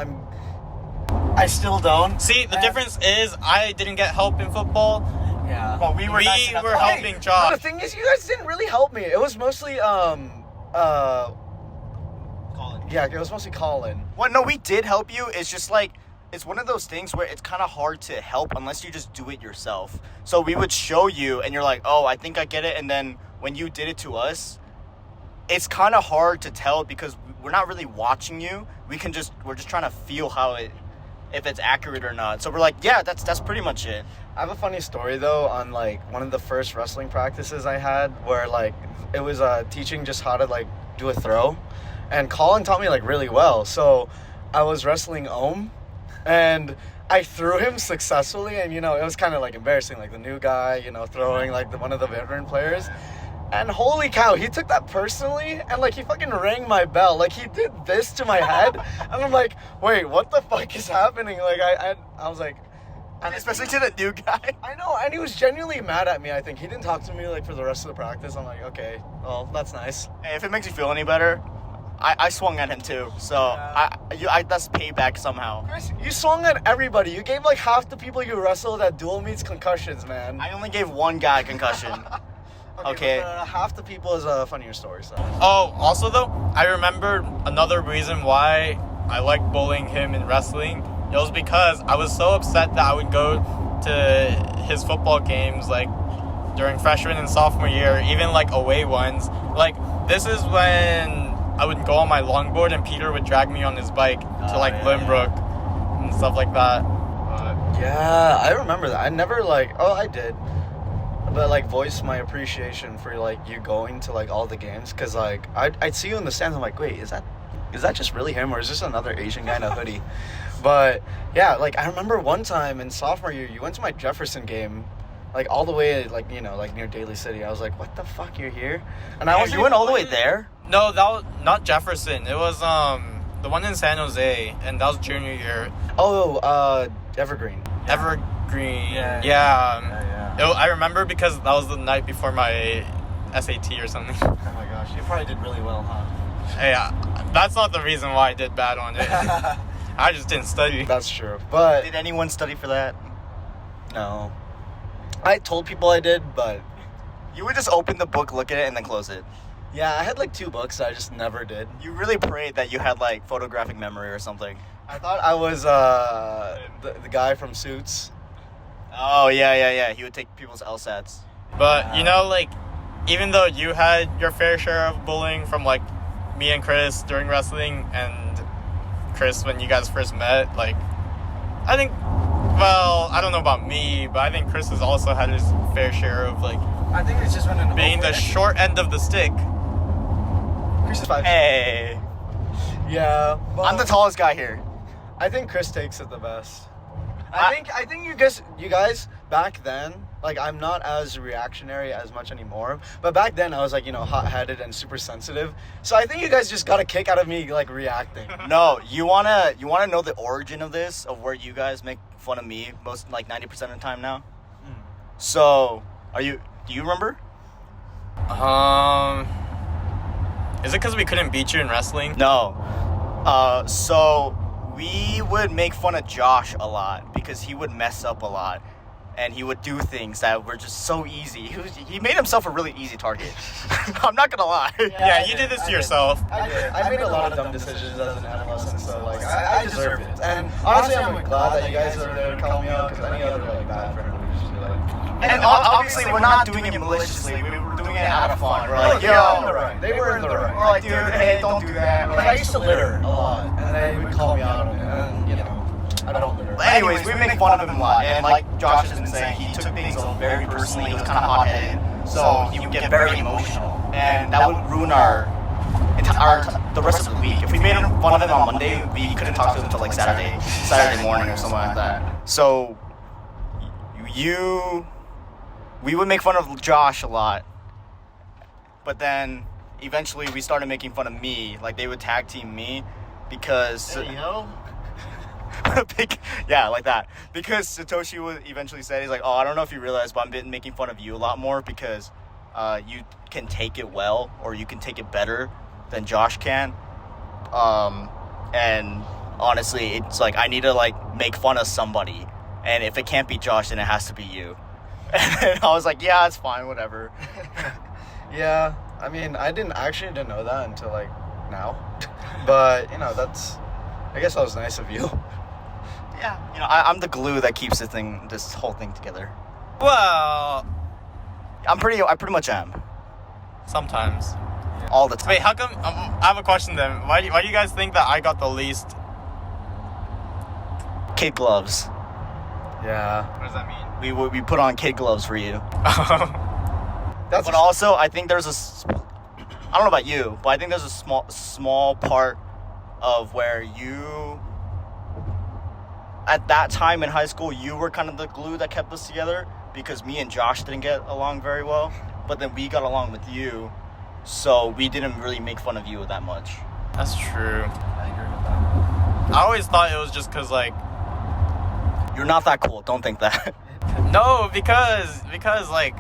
I still don't. See, the difference is I didn't get help in football. Yeah. But we were helping But Josh. the thing is, you guys didn't really help me. It was mostly Colin. Yeah, it was mostly Colin. Well, no, we did help you. It's just like, it's one of those things where it's kind of hard to help unless you just do it yourself. So we would show you, and you're like, oh, I think I get it. And then when you did it to us, it's kind of hard to tell because we're not really watching you. We're just trying to feel if it's accurate or not. So we're like, yeah, that's pretty much it. I have a funny story though on like one of the first wrestling practices I had where like it was teaching just how to like do a throw, and Colin taught me like really well. So I was wrestling Ohm, and I threw him successfully, and you know it was kind of like embarrassing, like the new guy, you know, throwing like one of the veteran players. And holy cow, he took that personally, and like he fucking rang my bell. Like he did this to my head, and I'm like, wait, what the fuck is happening? Like I was like, And especially to the new guy. I know, and he was genuinely mad at me. I think he didn't talk to me like for the rest of the practice. I'm like, okay, well, that's nice. Hey, if it makes you feel any better, I swung at him too. So I that's payback somehow. Chris, you swung at everybody. You gave like half the people you wrestled at dual meets concussions, man. I only gave one guy concussion. Okay. But, half the people is a funnier story. So. Oh, also though, I remembered another reason why I liked bullying him in wrestling. It was because I was so upset that I would go to his football games like during freshman and sophomore year, even like away ones. Like this is when I would go on my longboard and Peter would drag me on his bike to like Limbrook and stuff like that. Yeah, I remember that. I never I did. But like voice my appreciation for like you going to like all the games, because like I'd see you in the stands. I'm like, wait, is that just really him, or is this another Asian guy in a hoodie? But yeah, like I remember one time in sophomore year, you went to my Jefferson game, like all the way like you know like near Daly City. I was like, what the fuck, you're here? And You went all the way there? No, that was not Jefferson. It was the one in San Jose, and that was junior year. Oh, Evergreen. Evergreen. Yeah. I remember because that was the night before my SAT or something. Oh my gosh, you probably did really well, huh? Hey, that's not the reason why I did bad on it. I just didn't study. That's true. But Did anyone study for that? no, I told people I did, but You would just open the book, look at it, and then close it. yeah, I had like 2 books that I just never did. You really prayed that you had like photographic memory or something. I thought I was the guy from Suits. Oh, yeah. He would take people's LSATs. But, you know, like, even though you had your fair share of bullying from, like, me and Chris during wrestling and Chris when you guys first met, like, I think, well, I don't know about me, but I think Chris has also had his fair share of, like, I think it's just been being the short end of the stick. Chris is 5'. Hey. Yeah, but I'm the tallest guy here. I think Chris takes it the best. I think you guys back then, like I'm not as reactionary as much anymore, but back then I was like, you know, hot-headed and super sensitive. So I think you guys just got a kick out of me like reacting. No, you wanna know the origin of this, of where you guys make fun of me most, like 90% of the time now? So, do you remember? Is it because we couldn't beat you in wrestling? No. So we would make fun of Josh a lot because he would mess up a lot. And he would do things that were just so easy. He made himself a really easy target. I'm not gonna lie. Yeah, you did this to yourself. I made a lot of dumb decisions as an adolescent, so like I deserve it. And honestly, I'm glad that you guys are there to call me out, because any other like bad friend would just be like, And obviously, we're not doing it maliciously. We were doing it out of fun. We're like, yo, they were in the right. we're like, dude, hey, don't do that. We're Like, like, I used to litter a lot, and they would call me out on it, and you know, I don't litter. But anyways, we make fun of him a lot, and like Josh has been saying, he took things very personally. He was kind of hot-headed, so he would get very emotional, and that would ruin the rest of the week. If we made fun of him on Monday, we couldn't talk to him until like Saturday morning or something like that. So we would make fun of Josh a lot, but then eventually we started making fun of me. Like they would tag team me because yeah, like that. Because Satoshi would eventually say, he's like, oh, I don't know if you realize, but I've been making fun of you a lot more because you can take it well, or you can take it better than Josh can. And honestly, it's like I need to like make fun of somebody, and if it can't be Josh, then it has to be you. And I was like, yeah, it's fine, whatever. Yeah, I mean, I didn't know that until like now, but you know, I guess that was nice of you. Yeah, you know, I'm the glue that keeps this whole thing together. Well, I pretty much am. sometimes. All the time. Wait, how come? I have a question then. Why do you guys think that I got the least? Kid gloves. Yeah. What does that mean? We put on kid gloves for you. That's But also, I think there's I don't know about you, but I think there's a small part of where you, at that time in high school, you were kind of the glue that kept us together, because me and Josh didn't get along very well, but then we got along with you, so we didn't really make fun of you that much. That's true. I agree with that. I always thought it was just because like, You're not that cool, don't think that. no, because like,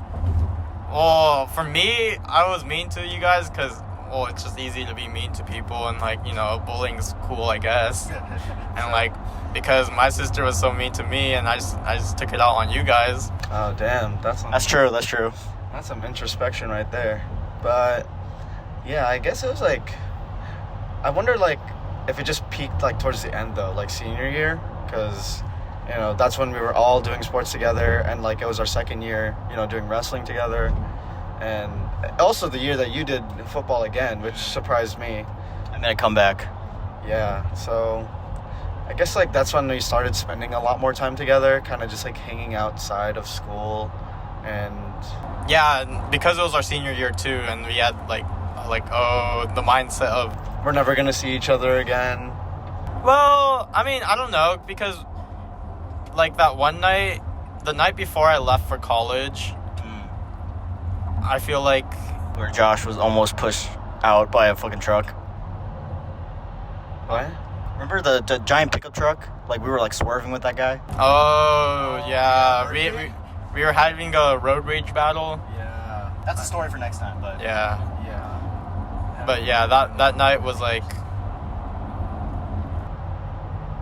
well, for me, I was mean to you guys because, well, it's just easy to be mean to people, and like, you know, bullying's cool, I guess. And like, because my sister was so mean to me, and I just took it out on you guys. Oh damn, that's That's true. That's some introspection right there. But yeah, I guess it was like, I wonder like if it just peaked like towards the end though, like senior year, because you know that's when we were all doing sports together, and like it was our second year, you know, doing wrestling together, and also the year that you did football again, which surprised me. I made a comeback. Yeah, so I guess like that's when we started spending a lot more time together, kind of just like hanging outside of school, and Yeah, because it was our senior year too, and we had like the mindset of, we're never gonna see each other again. well, I mean, I don't know, because like that one night, the night before I left for college, I feel like, Where Josh was almost pushed out by a fucking truck. What? Remember the giant pickup truck? Like we were like swerving with that guy. oh yeah, we were having a road rage battle. Yeah. That's a story for next time, but Yeah, Yeah. but yeah, that night was like,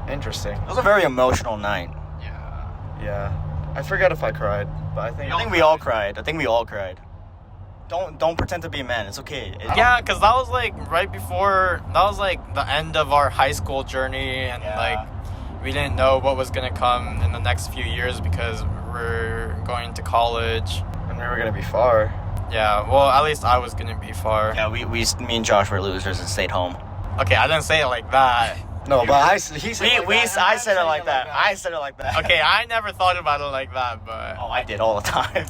Interesting. it was a very emotional night. Yeah. I forget if I cried, but I think we all cried. Don't pretend to be a man. It's okay. yeah, because that was like right before, that was like the end of our high school journey, and Yeah. like we didn't know what was gonna come in the next few years because we're going to college. and we were gonna be far. Yeah, well, at least I was gonna be far. Yeah, me and Josh were losers and stayed home. Okay, I didn't say it like that. No, but he said I said it like that. I said it like that. Okay, I never thought about it like that, but Oh, I did all the time.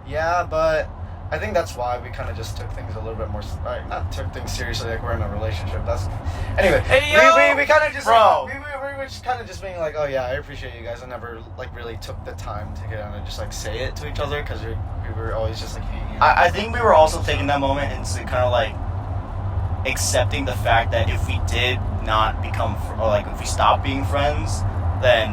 Yeah, but I think that's why we kind of just took things a little bit more, like, not took things seriously, like we're in a relationship. That's anyway. Hey, yo! We kind of just, Bro. we were just kind of just being like, oh yeah, I appreciate you guys. I never like really took the time to get on and just like say it to each other, because we were always just like hanging out. I think we were also taking that moment into kind of like accepting the fact that if we did not become, or like if we stopped being friends, then,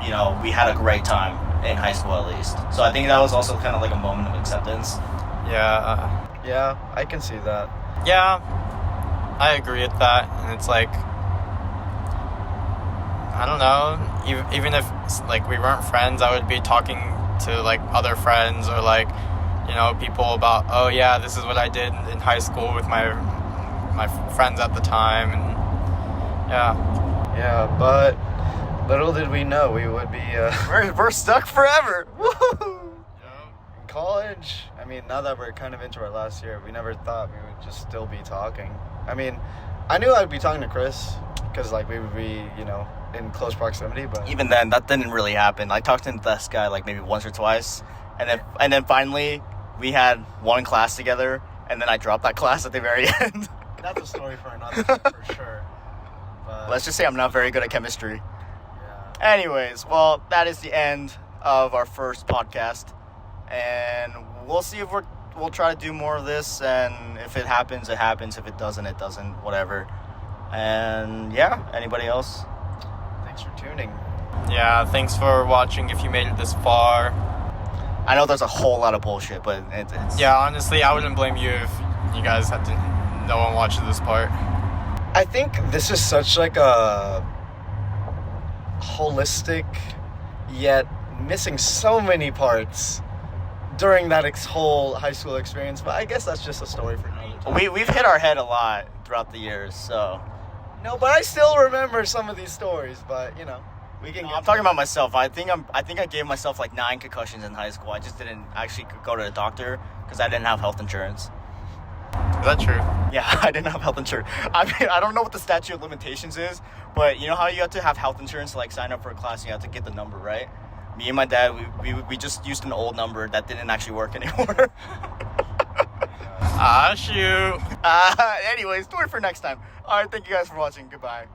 you know, we had a great time in high school at least. So I think that was also kind of like a moment of acceptance. yeah, Yeah, I can see that. yeah, I agree with that. And it's like, I don't know, even if like we weren't friends, I would be talking to like other friends, or like, you know, people about, oh yeah, this is what I did in high school with my friends at the time, and yeah. Yeah, but little did we know we would be. We're stuck forever. Woohoo! college, I mean, now that we're kind of into our last year, we never thought we would just still be talking. I mean, I knew I'd be talking to Chris because, like, we would be, you know, in close proximity, but... Even then, that didn't really happen. I talked to this guy, like, maybe once or twice, and then finally, we had one class together, and then I dropped that class at the very end. That's a story for another time, for sure. But, Let's just say I'm not very good at chemistry. yeah. Anyways, well, that is the end of our first podcast, and we'll see if we'll try to do more of this, and if it happens, it happens. If it doesn't, it doesn't. Whatever. And yeah, anybody else? Thanks for tuning. Yeah, thanks for watching if you made it this far. I know there's a whole lot of bullshit, but it's Yeah, honestly, I wouldn't blame you if you guys had to... No one watches this part. I think this is such, like, a holistic, yet missing so many parts during that whole high school experience, but I guess that's just a story for another time. we've hit our head a lot throughout the years, so... No, but I still remember some of these stories, but, you know, we can No, get... I'm talking about myself. I think I gave myself like 9 concussions in high school. I just didn't actually go to the doctor because I didn't have health insurance. Is that true? Yeah, I didn't have health insurance. I mean, I don't know what the statute of limitations is, but you know how you have to have health insurance to like sign up for a class, you have to get the number, right? Me and my dad, we just used an old number that didn't actually work anymore. Ah, shoot. Anyways, story for next time. All right, thank you guys for watching. Goodbye.